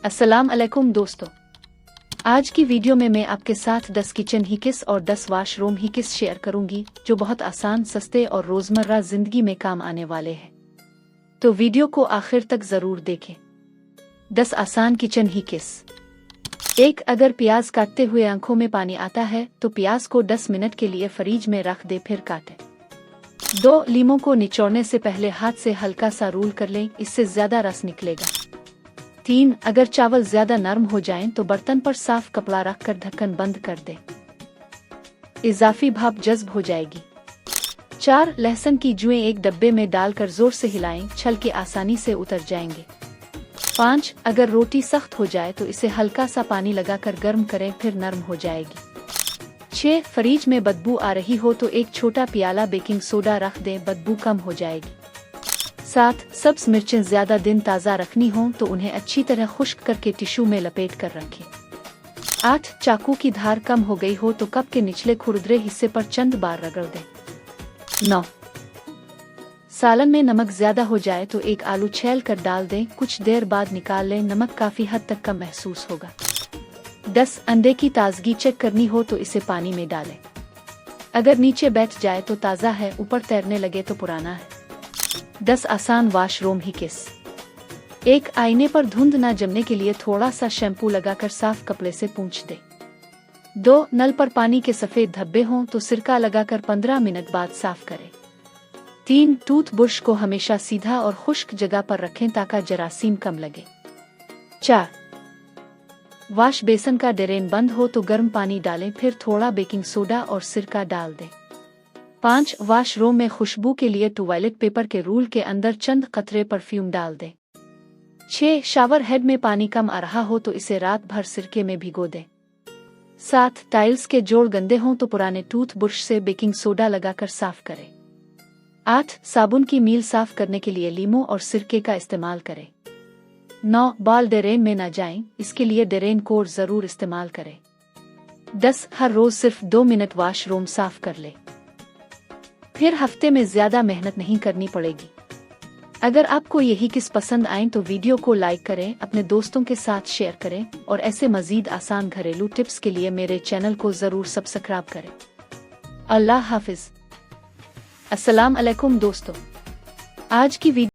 अस्सलाम अलैकुम दोस्तों, आज की वीडियो में मैं आपके साथ 10 किचन हिकिस और 10 वाशरूम हिकिस शेयर करूंगी जो बहुत आसान, सस्ते और रोज़मर्रा ज़िंदगी में काम आने वाले हैं। तो वीडियो को आखिर तक ज़रूर देखें। 10 आसान किचन हिकिस। 1. अगर प्याज काटते हुए आंखों में पानी आता है तो प्याज को 10 मिनट के लिए फ्रीज में रख दे, फिर काटें। 2. लीमों को निचोड़ने से पहले हाथ से हल्का सा रूल कर लें, इससे ज़्यादा रस निकलेगा। 3. अगर चावल ज्यादा नरम हो जाएं तो बर्तन पर साफ कपड़ा रखकर ढक्कन बंद कर दें, इजाफी भाप जज्ब हो जाएगी। 4. लहसुन की जुएं एक डब्बे में डालकर जोर से हिलाएं, छलके आसानी से उतर जाएंगे। 5. अगर रोटी सख्त हो जाए तो इसे हल्का सा पानी लगाकर गर्म करें, फिर नरम हो जाएगी। 6. फ्रिज में बदबू आ रही हो तो एक छोटा प्याला बेकिंग सोडा रख दें, बदबू कम हो जाएगी। 7. सब्ज मिर्चें ज्यादा दिन ताज़ा रखनी हों तो उन्हें अच्छी तरह खुश्क करके टिश्यू में लपेट कर रखें। 8. चाकू की धार कम हो गई हो तो कप के निचले खुरदरे हिस्से पर चंद बार रगड़ दें। 9. सालन में नमक ज्यादा हो जाए तो एक आलू छील कर डाल दें, कुछ देर बाद निकाल लें, नमक काफी हद तक कम महसूस होगा। 10. अंडे की ताजगी चेक करनी हो तो इसे पानी में डालें, अगर नीचे बैठ जाए तो ताज़ा है, ऊपर तैरने लगे तो पुराना है। 10 आसान वाशरूम हिकिस। 1. आईने पर धुंध न जमने के लिए थोड़ा सा शैम्पू लगाकर साफ कपड़े से पोंछ दे। 2. नल पर पानी के सफेद धब्बे हों तो सिरका लगाकर 15 मिनट बाद साफ करें। 3. टूथ ब्रश को हमेशा सीधा और खुश्क जगह पर रखें ताकि जरासीम कम लगे। 4. वाश बेसन का ड्रेन बंद हो तो गर्म पानी डालें, फिर थोड़ा बेकिंग सोडा और सिरका डाल दें। 5. वाशरूम में खुशबू के लिए टॉयलेट पेपर के रूल के अंदर चंद कतरे परफ्यूम डाल दें। 6. शावर हेड में पानी कम आ रहा हो तो इसे रात भर सिरके में भिगो दें। 7. टाइल्स के जोड़ गंदे हों तो पुराने टूथ ब्रश से बेकिंग सोडा लगाकर साफ करें। 8. साबुन की मील साफ करने के लिए लीमू और सिरके का इस्तेमाल करें। 9. बाल ड्रेन में न जाएं, इसके लिए ड्रेन कोर जरूर इस्तेमाल करें। 10. हर रोज सिर्फ 2 मिनट वाशरूम साफ कर ले, फिर हफ्ते में ज्यादा मेहनत नहीं करनी पड़ेगी। अगर आपको यही किस पसंद आए तो वीडियो को लाइक करें, अपने दोस्तों के साथ शेयर करें और ऐसे मजीद आसान घरेलू टिप्स के लिए मेरे चैनल को जरूर सब्सक्राइब करें। अल्लाह हाफिज। अस्सलाम अलैकुम दोस्तों, आज की वीडियो